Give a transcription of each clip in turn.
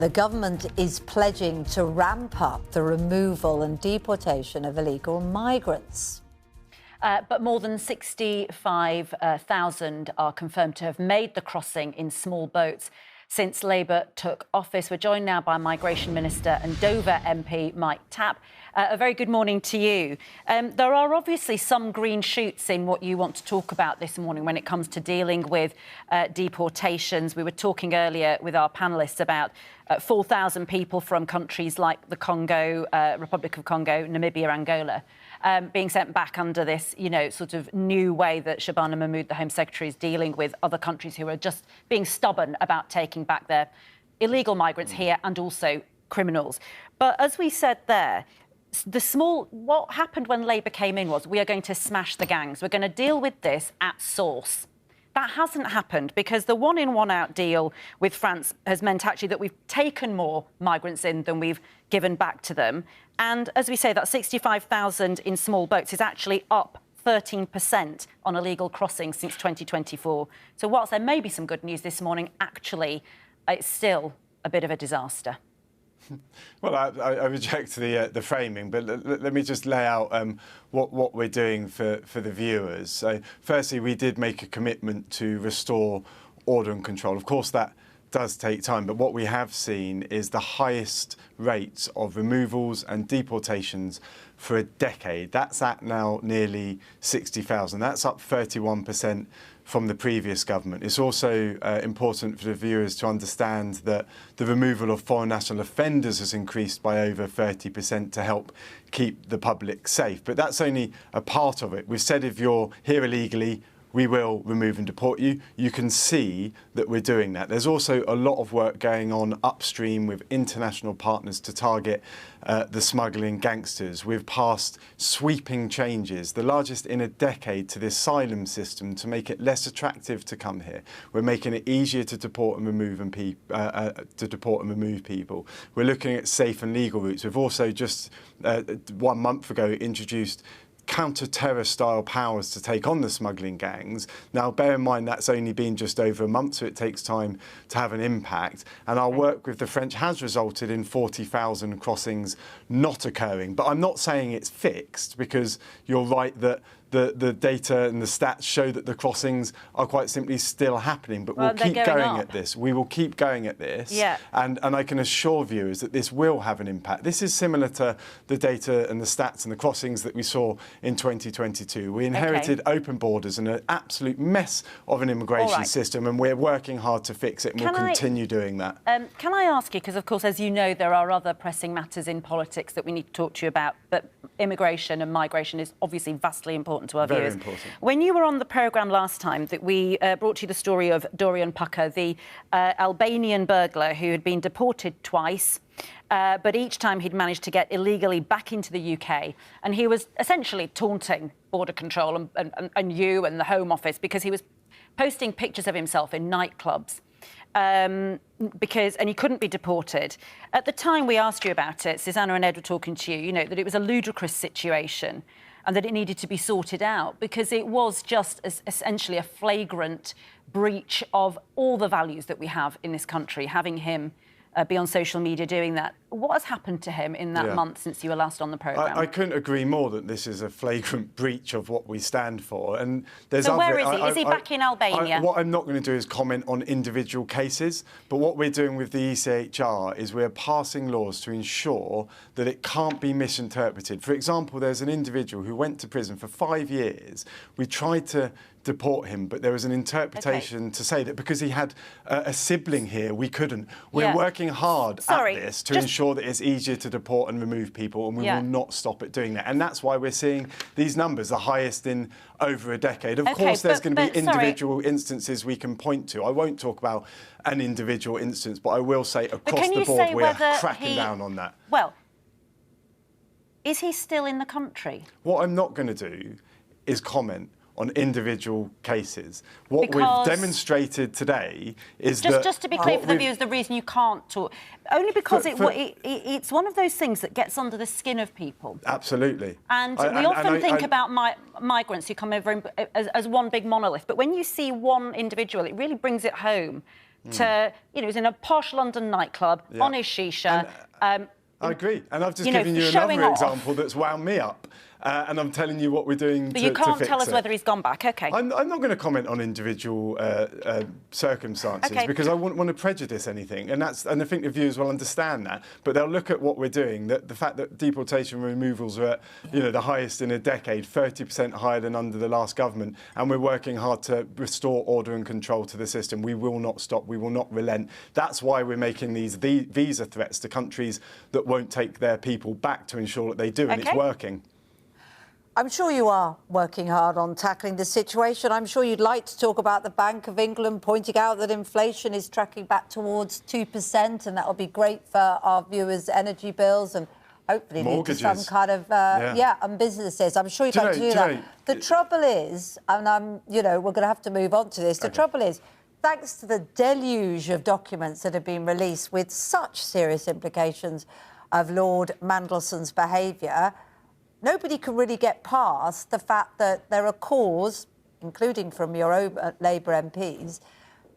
The government is pledging to ramp up the removal and deportation of illegal migrants. But more than 65,000 are confirmed to have made the crossing in small boats since Labour took office. We're joined now by Migration Minister and Dover MP Mike Tapp. A very good morning to you. There are obviously some green shoots in what you want to talk about this morning when it comes to dealing with deportations. We were talking earlier with our panellists about 4,000 people from countries like the Congo, Republic of Congo, Namibia, Angola, being sent back under this, sort of new way that Shabana Mahmood, the Home Secretary, is dealing with other countries who are just being stubborn about taking back their illegal migrants here and also criminals. But as we said there, what happened when Labour came in was we are going to smash the gangs. We're going to deal with this at source. That hasn't happened because the one-in, one-out deal with France has meant actually that we've taken more migrants in than we've given back to them. And as we say, that 65,000 in small boats is actually up 13% on illegal crossings since 2024. So whilst there may be some good news this morning, actually, it's still a bit of a disaster. Well, I reject the framing, but let me just lay out what we're doing for the viewers. So, firstly, we did make a commitment to restore order and control. Of course, that does take time, but what we have seen is the highest rates of removals and deportations for a decade. That's at now nearly 60,000. That's up 31% from the previous government. It's also important for the viewers to understand that the removal of foreign national offenders has increased by over 30% to help keep the public safe. But that's only a part of it. We've said if you're here illegally, we will remove and deport you. You can see that we're doing that. There's also a lot of work going on upstream with international partners to target the smuggling gangsters. We've passed sweeping changes, the largest in a decade, to the asylum system to make it less attractive to come here. We're making it easier to deport and remove people. We're looking at safe and legal routes. We've also just 1 month ago introduced counter-terror style powers to take on the smuggling gangs. Now, bear in mind that's only been just over a month, so it takes time to have an impact. And our work with the French has resulted in 40,000 crossings not occurring. But I'm not saying it's fixed, because you're right that the data and the stats show that the crossings are quite simply still happening. But we'll keep going at this. We will keep going at this. Yeah. And I can assure viewers that this will have an impact. This is similar to the data and the stats and the crossings that we saw in 2022. We inherited open borders and an absolute mess of an immigration system, and we're working hard to fix it, and we'll continue doing that. Can I ask you, because of course, as you know, there are other pressing matters in politics that we need to talk to you about, but immigration and migration is obviously vastly important to our viewers. Very important. When you were on the programme last time, that we brought you the story of Dorian Pucker, the Albanian burglar who had been deported twice, but each time he'd managed to get illegally back into the UK, and he was essentially taunting border control and you and the Home Office because he was posting pictures of himself in nightclubs. And he couldn't be deported. At the time we asked you about it, Susanna and Ed were talking to you, that it was a ludicrous situation and that it needed to be sorted out because it was just essentially a flagrant breach of all the values that we have in this country, having him be on social media doing that. What has happened to him in that month since you were last on the programme? I couldn't agree more that this is a flagrant breach of what we stand for. And there's so where is he? Is he back in Albania? What I'm not going to do is comment on individual cases, but what we're doing with the ECHR is we're passing laws to ensure that it can't be misinterpreted. For example, there's an individual who went to prison for 5 years. We tried to deport him, but there was an interpretation to say that because he had a sibling here, we couldn't. We're working hard at this to ensure that it's easier to deport and remove people, and we will not stop at doing that. And that's why we're seeing these numbers, the highest in over a decade. Of course, there's going to be individual instances we can point to. I won't talk about an individual instance, but I will say across the board we're cracking down on that. Well, is he still in the country? What I'm not going to do is comment on individual cases. What we've demonstrated today is that... Just to be clear for the viewers, the reason you can't talk... Only because it's one of those things that gets under the skin of people. Absolutely. And we often think about migrants who come over as one big monolith, but when you see one individual, it really brings it home to, he was in a posh London nightclub on his shisha. I agree. And I've just given you another example that's wound me up. And I'm telling you what we're doing to fix it. But you can't tell us whether he's gone back. OK. I'm not going to comment on individual circumstances because I wouldn't want to prejudice anything. And I think the viewers will understand that. But they'll look at what we're doing, the fact that deportation removals are at the highest in a decade, 30% higher than under the last government. And we're working hard to restore order and control to the system. We will not stop. We will not relent. That's why we're making these visa threats to countries that won't take their people back to ensure that they do. And it's working. I'm sure you are working hard on tackling the situation. I'm sure you'd like to talk about the Bank of England pointing out that inflation is tracking back towards 2%, and that'll be great for our viewers' energy bills and hopefully lead to some kind of, and businesses. I'm sure you'd like to do that. The trouble is, and we're going to have to move on to this, the trouble is, thanks to the deluge of documents that have been released with such serious implications of Lord Mandelson's behaviour, nobody can really get past the fact that there are calls, including from your own Labour MPs,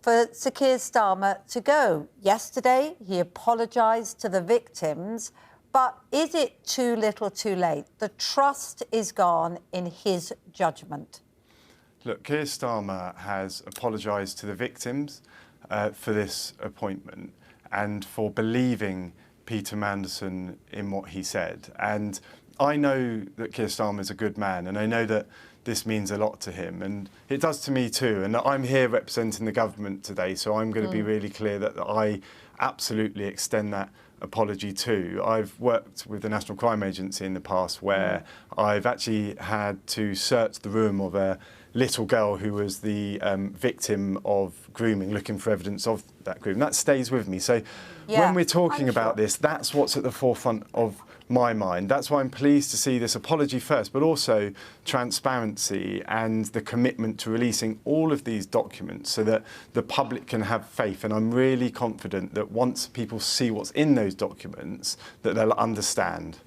for Sir Keir Starmer to go. Yesterday, he apologised to the victims, but is it too little too late? The trust is gone in his judgment. Look, Keir Starmer has apologised to the victims for this appointment and for believing Peter Mandelson in what he said. And I know that Keir Starmer is a good man, and I know that this means a lot to him, and it does to me too. And I'm here representing the government today, so I'm going to be really clear that I absolutely extend that apology too. I've worked with the National Crime Agency in the past where I've actually had to search the room of a little girl who was the victim of grooming, looking for evidence of that grooming. That stays with me. So when we're talking about this, that's what's at the forefront of my mind. That's why I'm pleased to see this apology first, but also transparency and the commitment to releasing all of these documents so that the public can have faith. And I'm really confident that once people see what's in those documents, that they'll understand.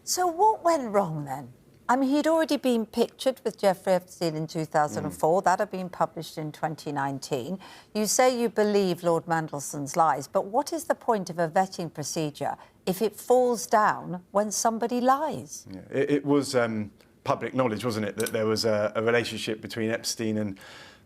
So what went wrong then? I mean, he'd already been pictured with Jeffrey Epstein in 2004. That had been published in 2019. You say you believe Lord Mandelson's lies, but what is the point of a vetting procedure if it falls down when somebody lies? Yeah, it was public knowledge, wasn't it, that there was a relationship between Epstein and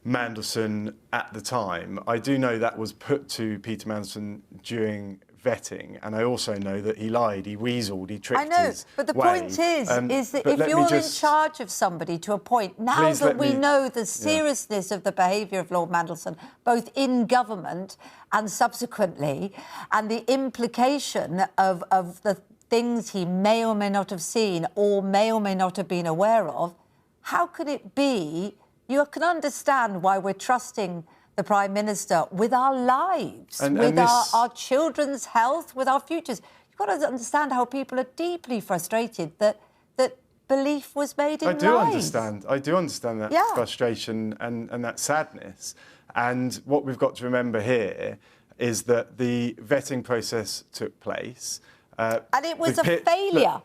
Mandelson at the time. I do know that was put to Peter Mandelson during vetting, and I also know that he lied, he weaseled, he tricked his way. I know, but the point is that if you're in charge of somebody to a point, now that we know the seriousness of the behaviour of Lord Mandelson, both in government and subsequently, and the implication of the things he may or may not have seen or may not have been aware of, how could it be? You can understand why we're trusting the Prime Minister with our lives, with our children's health, with our futures. You've got to understand how people are deeply frustrated that belief was made in lies. I do understand that frustration and that sadness. And what we've got to remember here is that the vetting process took place. And it was a failure.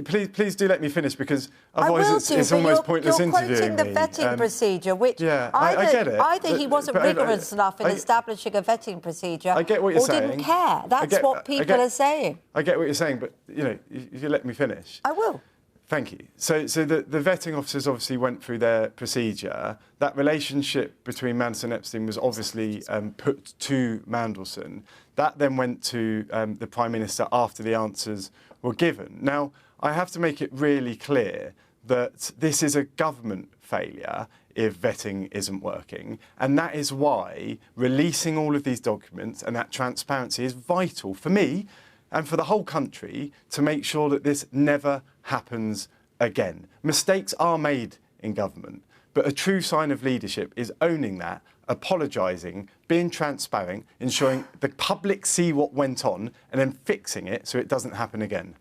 Please do let me finish, because otherwise it's almost pointless interviewing me. You're quoting the vetting procedure, which I get it. Either he wasn't rigorous enough in establishing a vetting procedure, I get what you're saying, didn't care. That's what people are saying. I get what you're saying, but you let me finish. I will. Thank you. So the vetting officers obviously went through their procedure. That relationship between Mandelson and Epstein was obviously put to Mandelson. That then went to the Prime Minister after the answers were given. Now, I have to make it really clear that this is a government failure if vetting isn't working. And that is why releasing all of these documents and that transparency is vital for me and for the whole country to make sure that this never happens again. Mistakes are made in government, but a true sign of leadership is owning that, apologising, being transparent, ensuring the public see what went on and then fixing it so it doesn't happen again.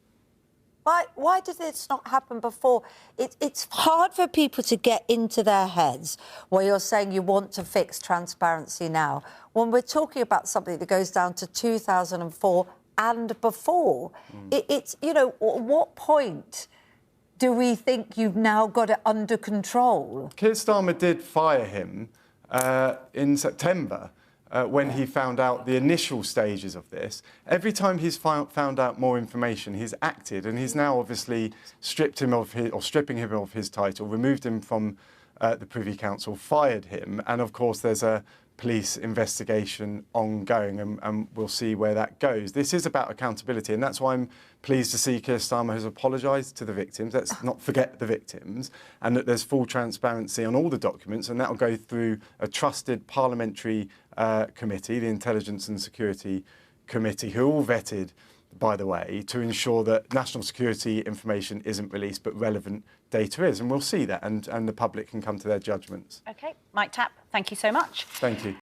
Why did this not happen before? It's hard for people to get into their heads where you're saying you want to fix transparency now, when we're talking about something that goes down to 2004 and before. It's, at what point do we think you've now got it under control? Keir Starmer did fire him in September. when he found out the initial stages of this. Every time he's found out more information, he's acted, and he's now obviously stripping him of his title, removed him from the Privy Council, fired him, and of course there's a police investigation ongoing, and we'll see where that goes. This is about accountability, and that's why I'm pleased to see Keir Starmer has apologised to the victims. Let's not forget the victims, and that there's full transparency on all the documents, and that will go through a trusted parliamentary committee, the Intelligence and Security Committee, who are all vetted, by the way, to ensure that national security information isn't released, but relevant data is. And we'll see that, and the public can come to their judgments. OK, Mike Tapp, thank you so much. Thank you.